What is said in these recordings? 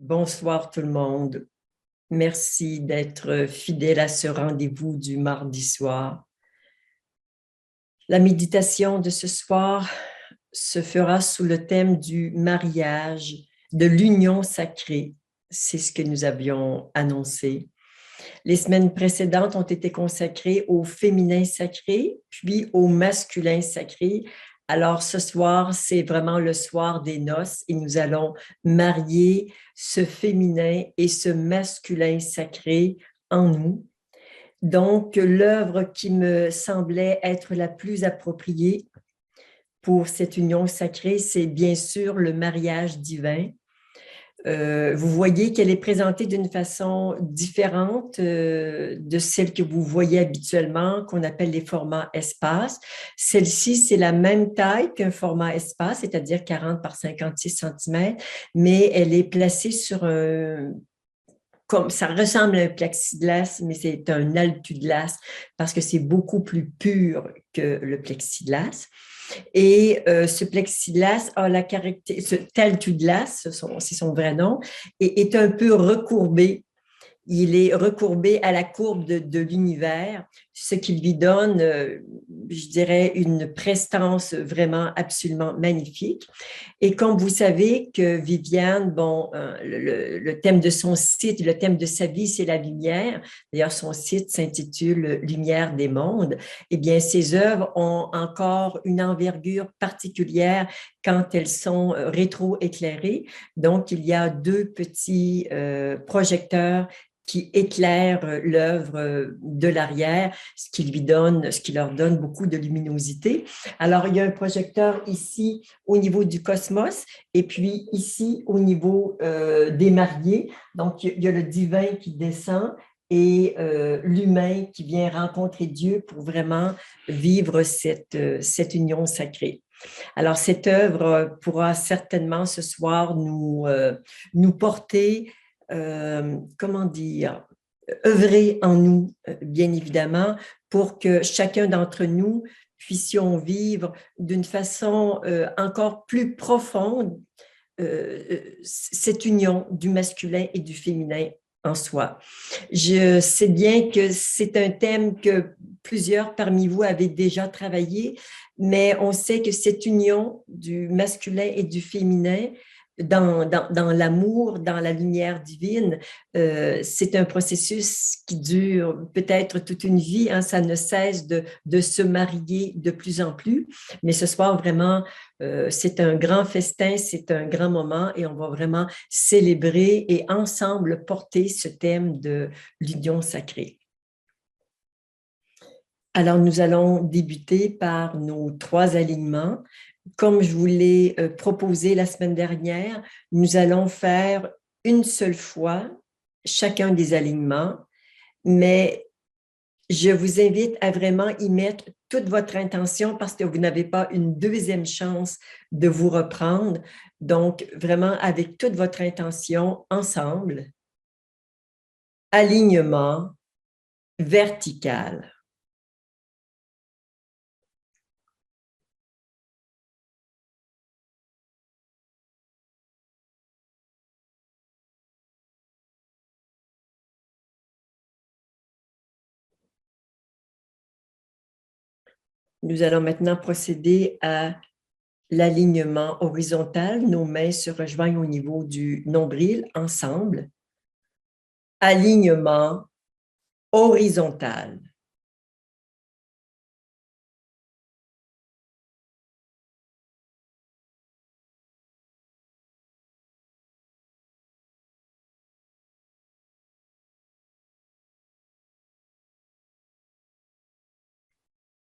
Bonsoir tout le monde. Merci d'être fidèle à ce rendez-vous du mardi soir. La méditation de ce soir se fera sous le thème du mariage, de l'union sacrée. C'est ce que nous avions annoncé. Les semaines précédentes ont été consacrées au féminin sacré, puis au masculin sacré. Alors ce soir, c'est vraiment le soir des noces et nous allons marier ce féminin et ce masculin sacré en nous. Donc, l'œuvre qui me semblait être la plus appropriée pour cette union sacrée, c'est bien sûr le mariage divin. Vous voyez qu'elle est présentée d'une façon différente de celle que vous voyez habituellement, qu'on appelle les formats espace. Celle-ci, c'est la même taille qu'un format espace, c'est-à-dire 40 par 56 cm, mais elle est placée sur un... Comme ça ressemble à un plexiglas, mais c'est un altuglas parce que c'est beaucoup plus pur que le plexiglas. Et ce plexiglas a la caractéristique, ce taltuglas, c'est son vrai nom, et est un peu recourbé. Il est recourbé à la courbe de l'univers, ce qui lui donne, je dirais, une prestance vraiment absolument magnifique. Et comme vous savez que Viviane, bon, le thème de son site, le thème de sa vie, c'est la lumière. D'ailleurs, son site s'intitule Lumière des mondes. Eh bien, ses œuvres ont encore une envergure particulière quand elles sont rétro-éclairées. Donc, il y a deux petits projecteurs qui éclairent l'œuvre de l'arrière, ce qui leur donne beaucoup de luminosité. Alors, il y a un projecteur ici au niveau du cosmos et puis ici au niveau des mariés. Donc, il y a le divin qui descend et l'humain qui vient rencontrer Dieu pour vraiment vivre cette union sacrée. Alors, cette œuvre pourra certainement ce soir nous porter, comment dire, œuvrer en nous, bien évidemment, pour que chacun d'entre nous puissions vivre d'une façon encore plus profonde cette union du masculin et du féminin en soi. Je sais bien que c'est un thème que plusieurs parmi vous avaient déjà travaillé, mais on sait que cette union du masculin et du féminin dans l'amour, dans la lumière divine, c'est un processus qui dure peut-être toute une vie, hein, ça ne cesse de se marier de plus en plus, mais ce soir vraiment, c'est un grand festin, c'est un grand moment et on va vraiment célébrer et ensemble porter ce thème de l'union sacrée. Alors, nous allons débuter par nos 3 alignements. Comme je vous l'ai proposé la semaine dernière, nous allons faire une seule fois chacun des alignements, mais je vous invite à vraiment y mettre toute votre intention parce que vous n'avez pas une deuxième chance de vous reprendre. Donc, vraiment avec toute votre intention ensemble, alignement vertical. Nous allons maintenant procéder à l'alignement horizontal. Nos mains se rejoignent au niveau du nombril ensemble. Alignement horizontal.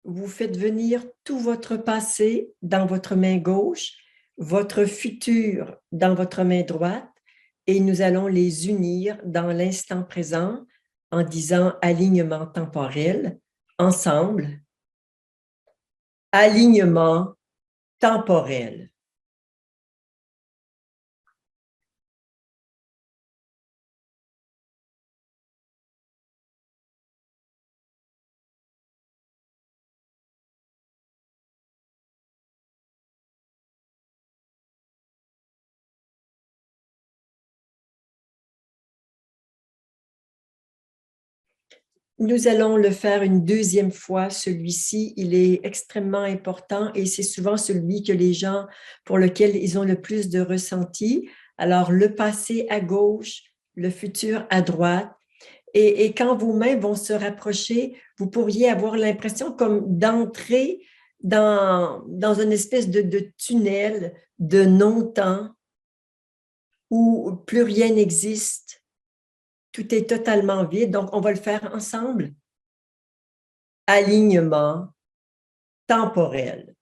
Vous faites venir tout votre passé dans votre main gauche, votre futur dans votre main droite, et nous allons les unir dans l'instant présent en disant alignement temporel, ensemble, alignement temporel. nous allons le faire une deuxième fois. Celui-ci, il est extrêmement important et c'est souvent celui que les gens, pour lequel ils ont le plus de ressenti. Alors, le passé à gauche, le futur à droite. Et quand vos mains vont se rapprocher, vous pourriez avoir l'impression comme d'entrer dans une espèce de tunnel de non-temps où plus rien n'existe. Tout est totalement vide. Donc, on va le faire ensemble. Alignement temporel.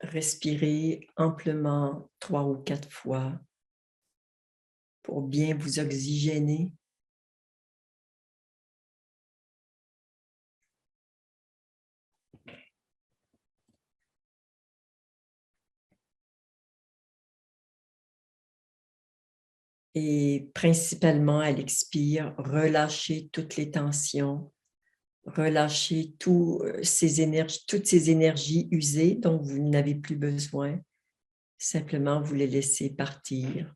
Respirez amplement 3 ou 4 fois pour bien vous oxygéner. Et principalement à l'expire, relâchez toutes les tensions, relâchez toutes ces énergies usées dont vous n'avez plus besoin. Simplement, vous les laissez partir.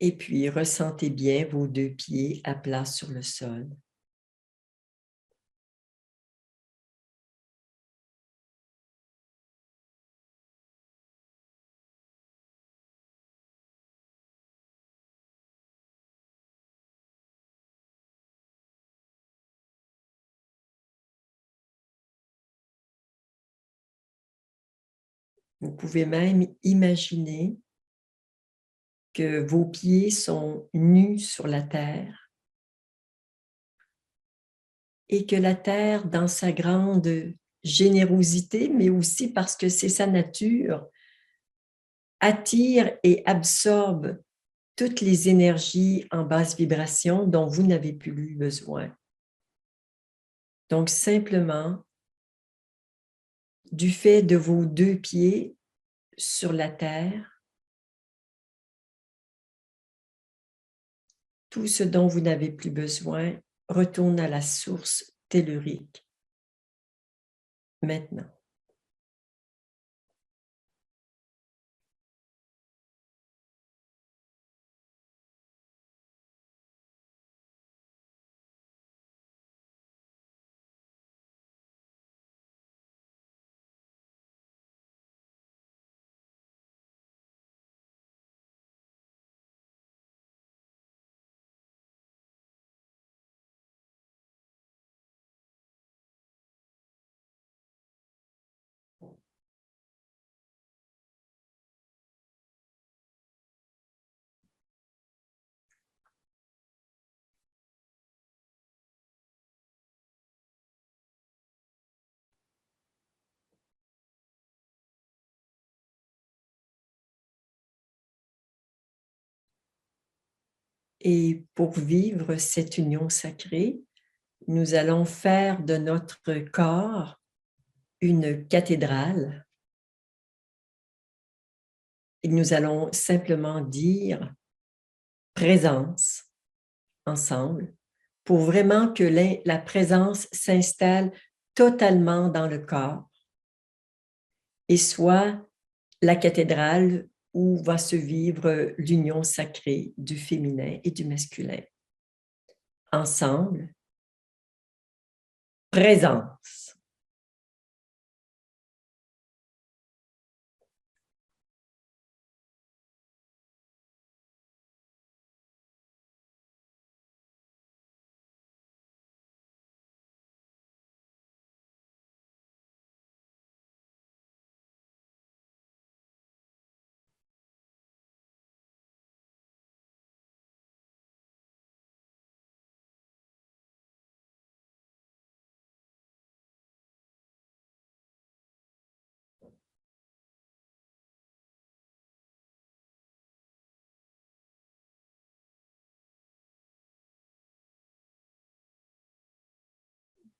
Et puis, ressentez bien vos 2 pieds à plat sur le sol. Vous pouvez même imaginer que vos pieds sont nus sur la terre et que la terre, dans sa grande générosité, mais aussi parce que c'est sa nature, attire et absorbe toutes les énergies en basse vibration dont vous n'avez plus besoin. Donc, simplement, du fait de vos 2 pieds sur la terre, tout ce dont vous n'avez plus besoin retourne à la source tellurique. Maintenant. Et pour vivre cette union sacrée, nous allons faire de notre corps une cathédrale et nous allons simplement dire présence ensemble pour vraiment que la présence s'installe totalement dans le corps et soit la cathédrale où va se vivre l'union sacrée du féminin et du masculin. Ensemble, présence.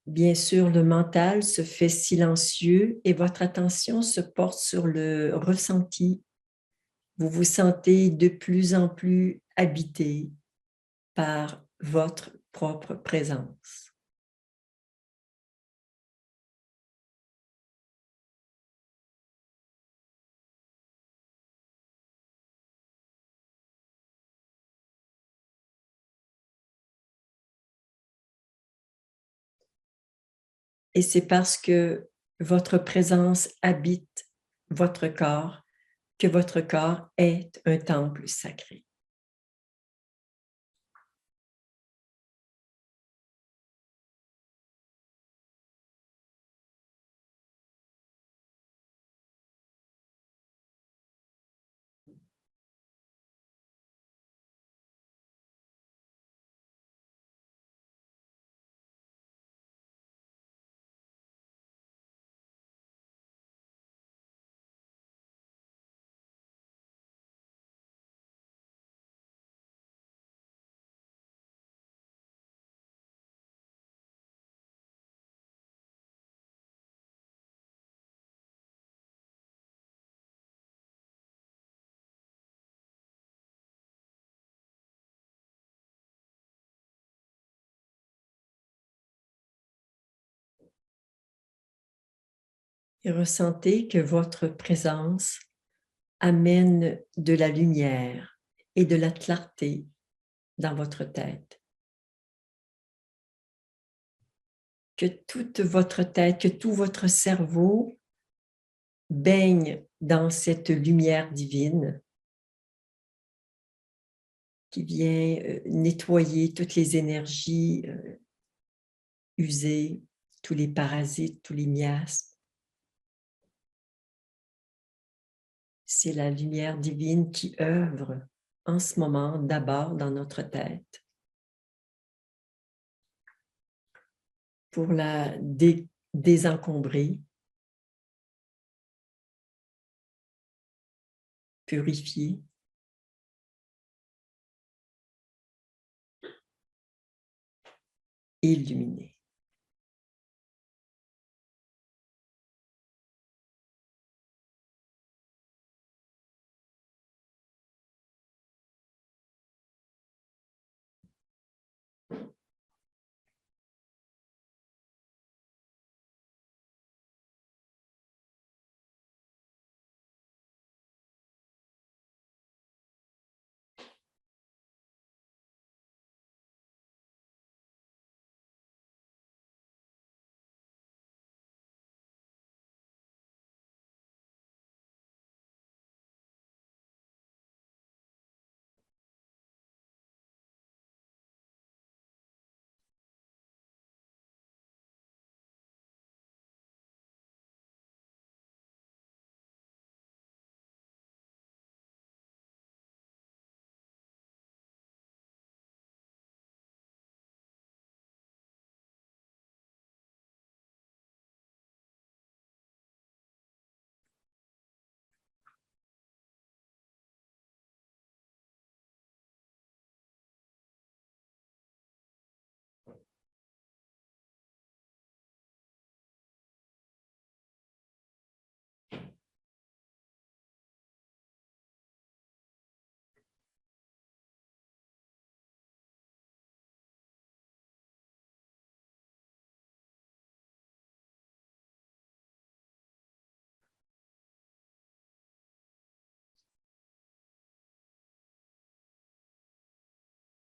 Bien sûr, le mental se fait silencieux et votre attention se porte sur le ressenti. Vous vous sentez de plus en plus habité par votre propre présence. Et c'est parce que votre présence habite votre corps que votre corps est un temple sacré. Et ressentez que votre présence amène de la lumière et de la clarté dans votre tête. Que toute votre tête, que tout votre cerveau baigne dans cette lumière divine qui vient nettoyer toutes les énergies usées, tous les parasites, tous les miasmes. C'est la lumière divine qui œuvre en ce moment d'abord dans notre tête pour la désencombrer, purifier. Illuminer.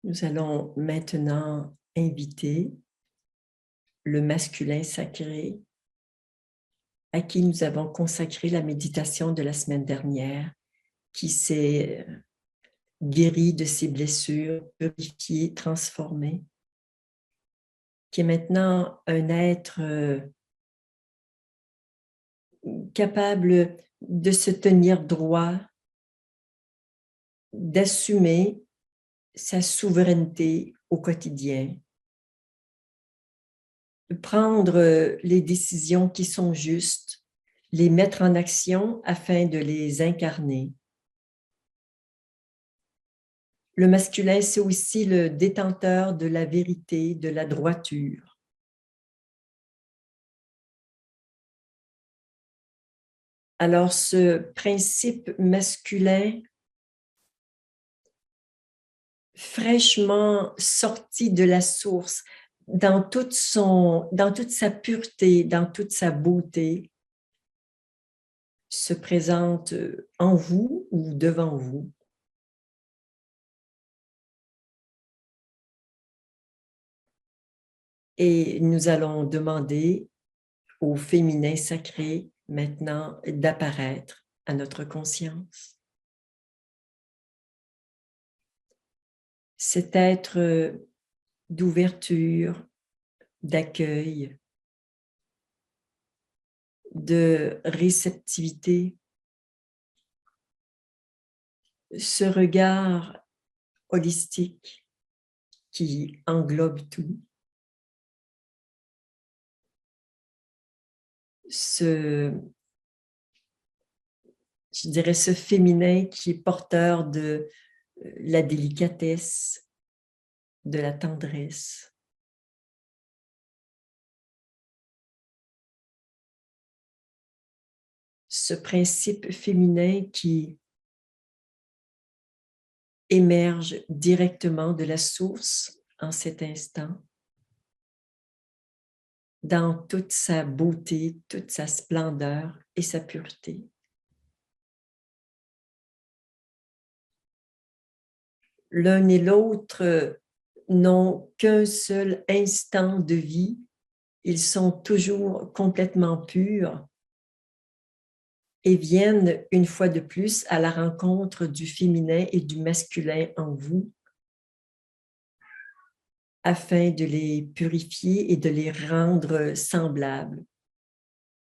Nous allons maintenant inviter le masculin sacré, à qui nous avons consacré la méditation de la semaine dernière, qui s'est guéri de ses blessures, purifié, transformé, qui est maintenant un être capable de se tenir droit, d'assumer sa souveraineté au quotidien, de prendre les décisions qui sont justes, les mettre en action afin de les incarner. Le masculin, c'est aussi le détenteur de la vérité, de la droiture. Alors, ce principe masculin, fraîchement sorti de la source, dans toute sa pureté, dans toute sa beauté, se présente en vous ou devant vous. Et nous allons demander au féminin sacré maintenant d'apparaître à notre conscience. Cet être d'ouverture, d'accueil, de réceptivité, ce regard holistique qui englobe tout, je dirais ce féminin qui est porteur de la délicatesse, de la tendresse. Ce principe féminin qui émerge directement de la source en cet instant, dans toute sa beauté, toute sa splendeur et sa pureté. L'un et l'autre n'ont qu'un seul instant de vie, ils sont toujours complètement purs et viennent une fois de plus à la rencontre du féminin et du masculin en vous, afin de les purifier et de les rendre semblables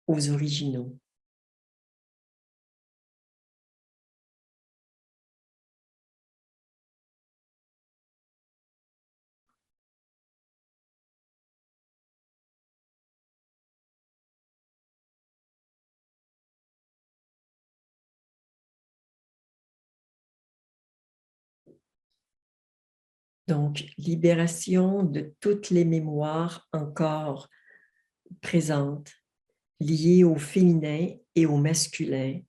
aux originaux. Donc, libération de toutes les mémoires encore présentes, liées au féminin et au masculin,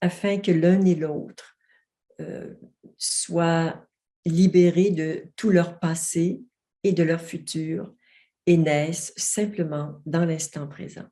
afin que l'un et l'autre soient libérés de tout leur passé et de leur futur et naissent simplement dans l'instant présent.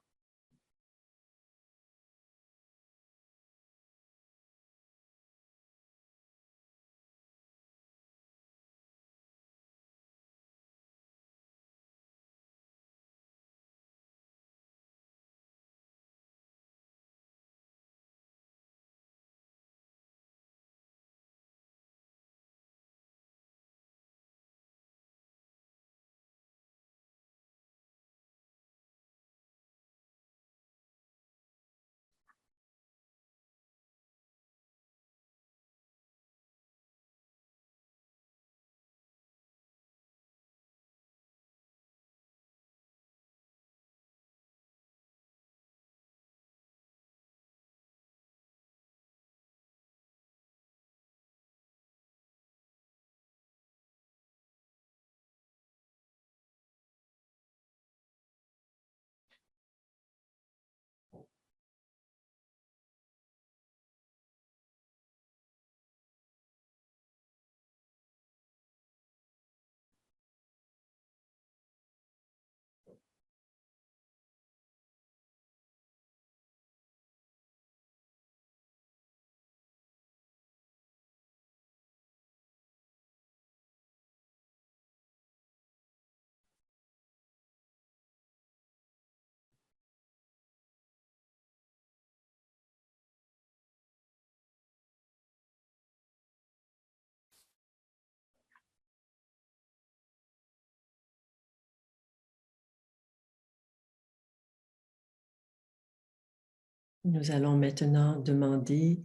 Nous allons maintenant demander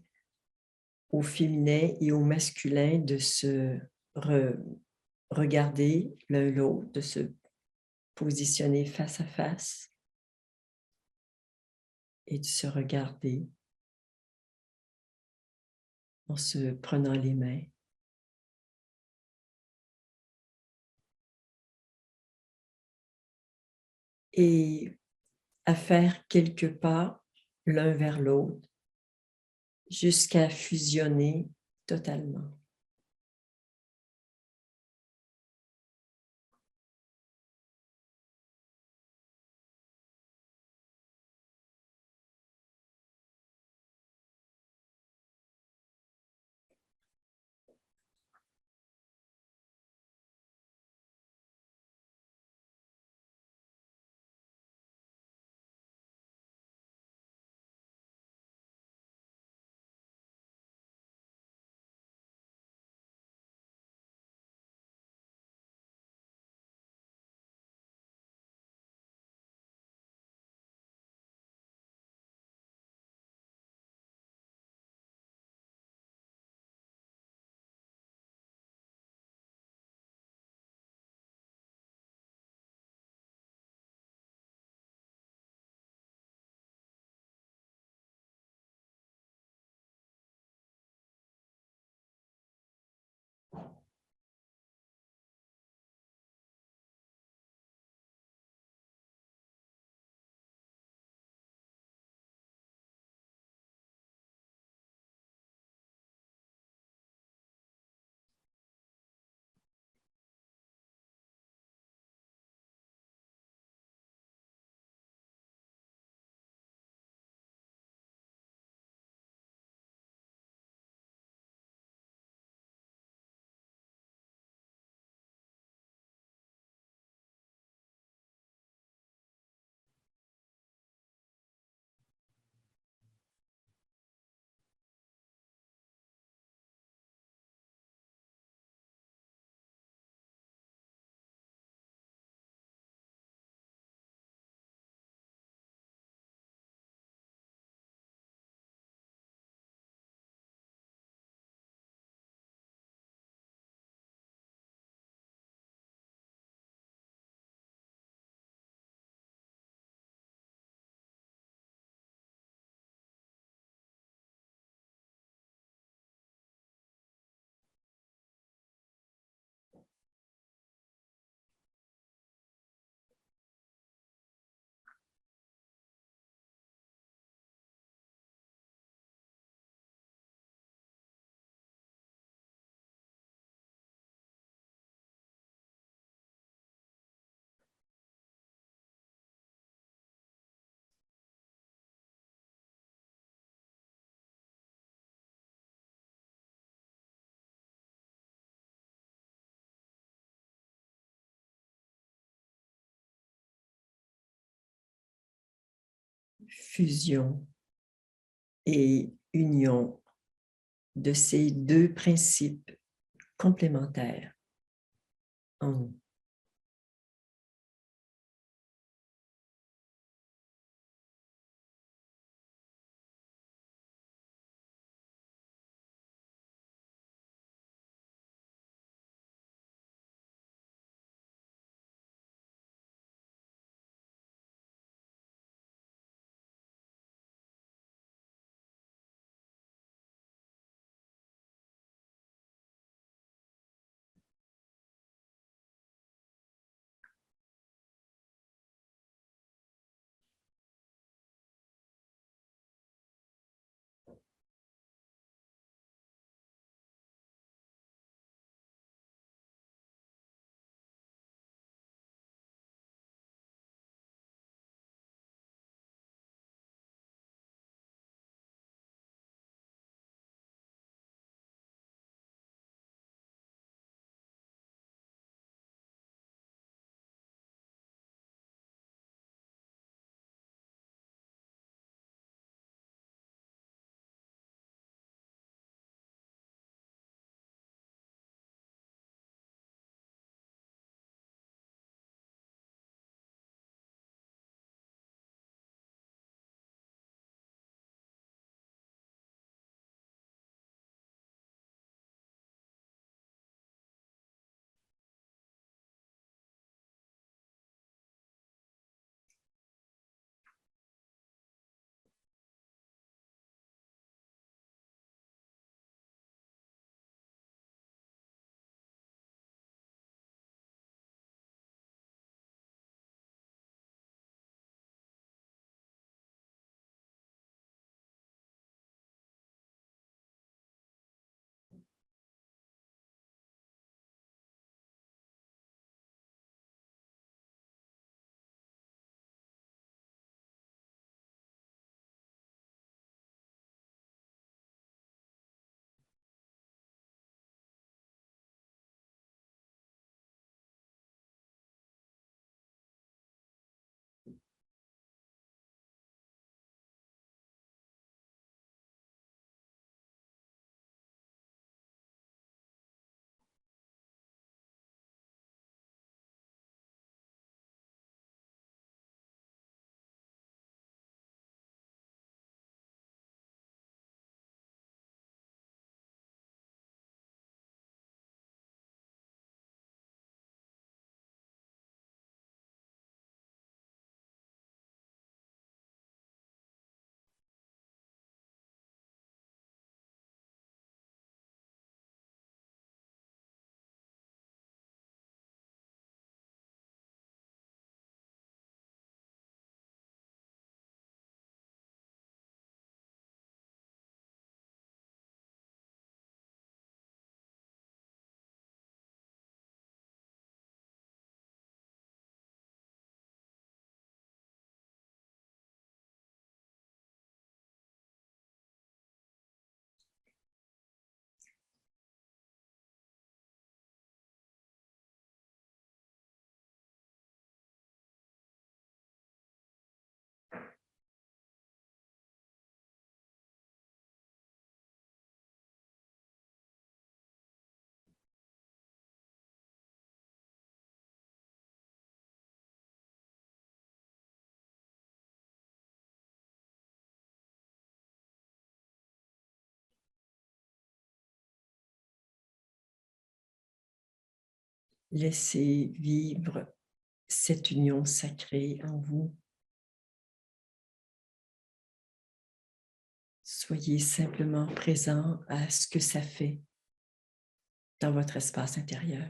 au féminin et au masculin de se regarder l'un l'autre, de se positionner face à face et de se regarder en se prenant les mains. Et à faire quelques pas l'un vers l'autre jusqu'à fusionner totalement. Fusion et union de ces deux principes complémentaires en nous. Laissez vivre cette union sacrée en vous. Soyez simplement présent à ce que ça fait dans votre espace intérieur.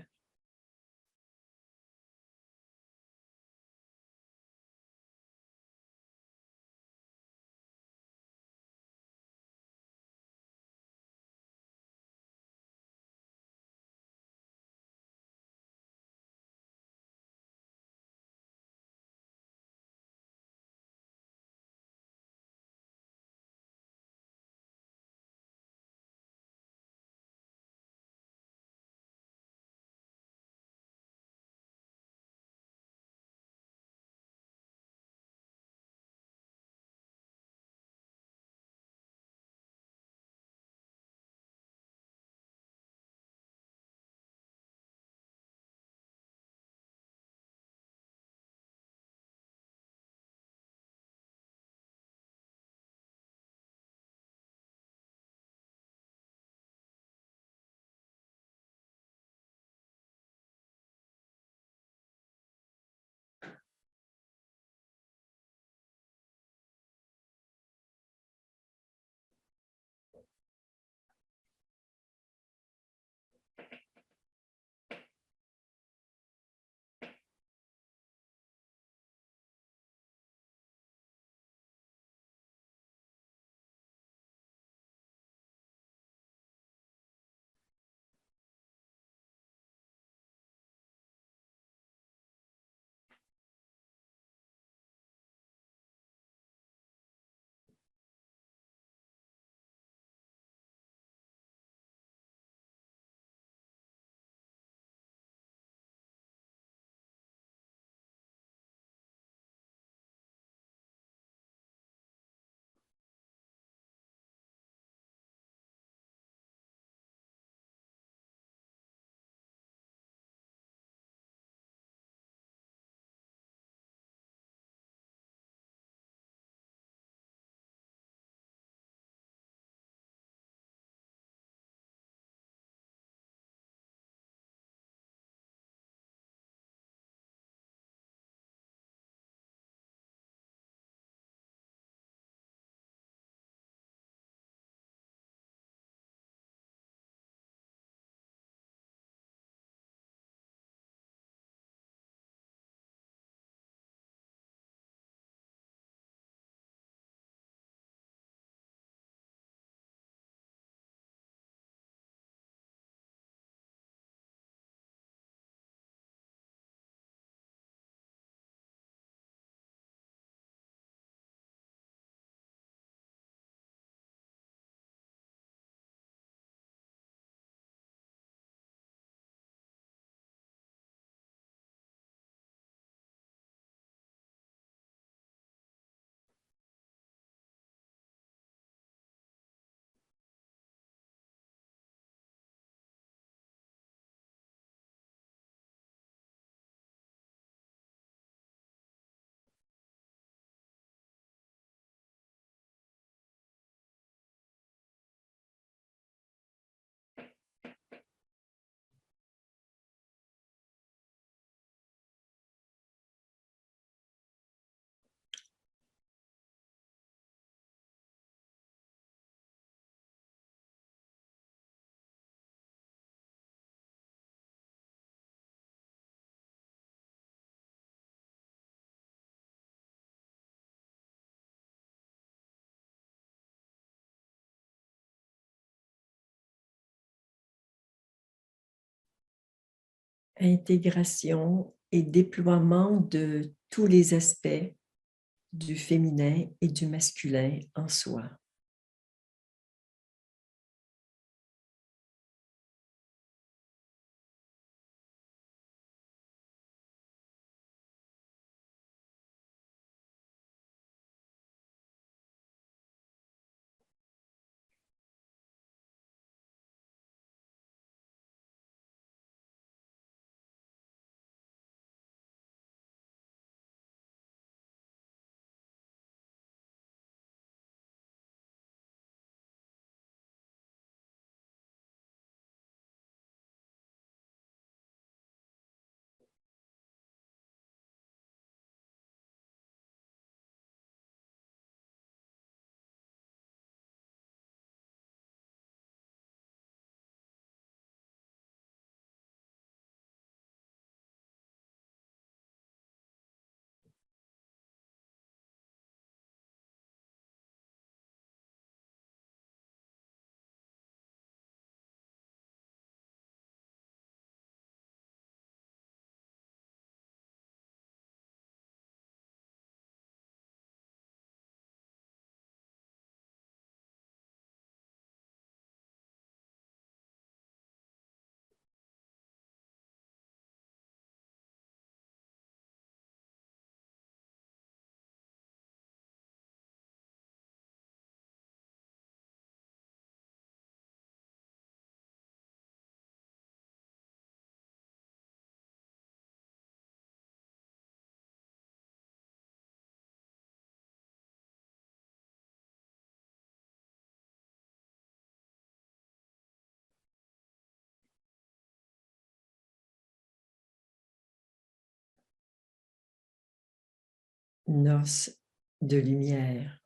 Intégration et déploiement de tous les aspects du féminin et du masculin en soi. noces de lumière.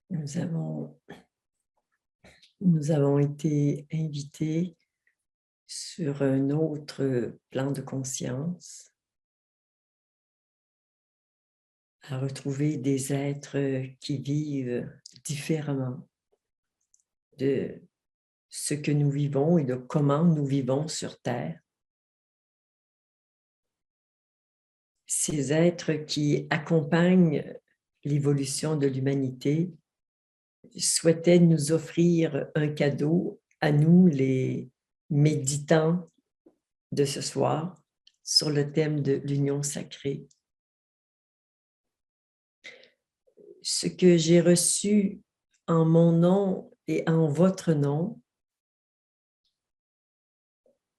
Nous avons été invités sur un autre plan de conscience à retrouver des êtres qui vivent différemment de ce que nous vivons et de comment nous vivons sur Terre. Ces êtres qui accompagnent l'évolution de l'humanité souhaitaient nous offrir un cadeau à nous, les méditants de ce soir, sur le thème de l'union sacrée. Ce que j'ai reçu en mon nom et en votre nom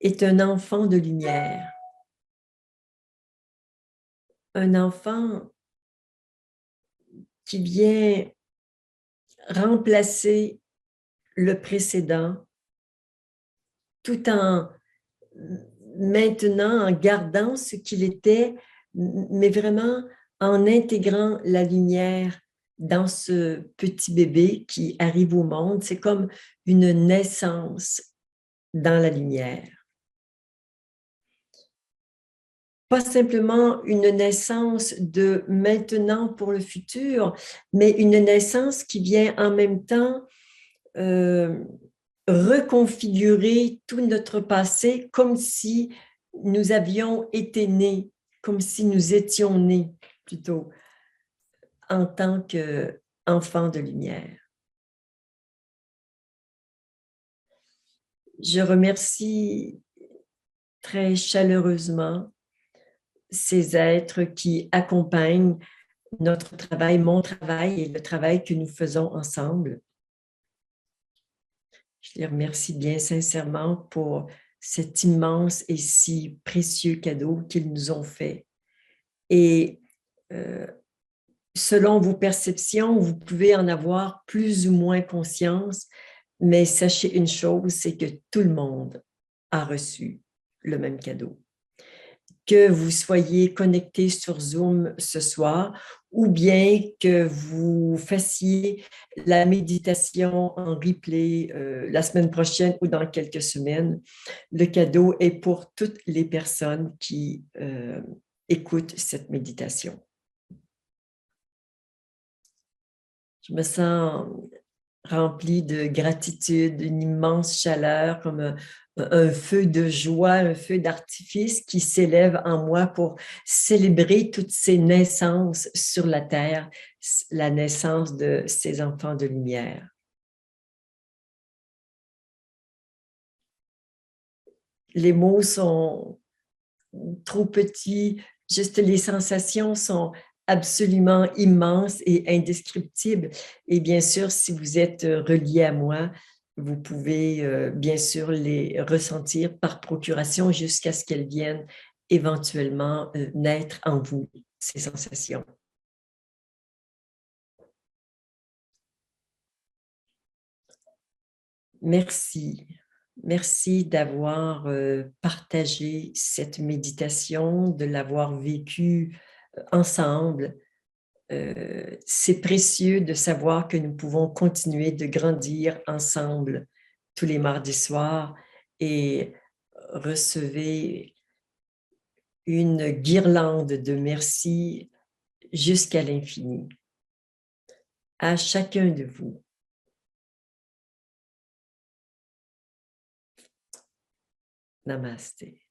est un enfant de lumière. Un enfant qui vient remplacer le précédent tout en maintenant en gardant ce qu'il était, mais vraiment en intégrant la lumière dans ce petit bébé qui arrive au monde. C'est comme une naissance dans la lumière. Pas simplement une naissance de maintenant pour le futur, mais une naissance qui vient en même temps reconfigurer tout notre passé comme si nous avions été nés, comme si nous étions nés plutôt en tant qu'enfants de lumière. Je remercie très chaleureusement ces êtres qui accompagnent notre travail, mon travail et le travail que nous faisons ensemble. Je les remercie bien sincèrement pour cet immense et si précieux cadeau qu'ils nous ont fait. Et selon vos perceptions, vous pouvez en avoir plus ou moins conscience, mais sachez une chose, c'est que tout le monde a reçu le même cadeau. Que vous soyez connecté sur Zoom ce soir ou bien que vous fassiez la méditation en replay la semaine prochaine ou dans quelques semaines, le cadeau est pour toutes les personnes qui écoutent cette méditation. Je me sens remplie de gratitude, une immense chaleur, comme un feu de joie, un feu d'artifice qui s'élève en moi pour célébrer toutes ces naissances sur la terre, la naissance de ces enfants de lumière. Les mots sont trop petits, juste les sensations sont absolument immenses et indescriptibles. Et bien sûr, si vous êtes relié à moi, vous pouvez bien sûr les ressentir par procuration jusqu'à ce qu'elles viennent éventuellement naître en vous, ces sensations. Merci. Merci d'avoir partagé cette méditation, de l'avoir vécue ensemble. C'est précieux de savoir que nous pouvons continuer de grandir ensemble tous les mardis soirs et recevez une guirlande de merci jusqu'à l'infini. À chacun de vous. Namasté.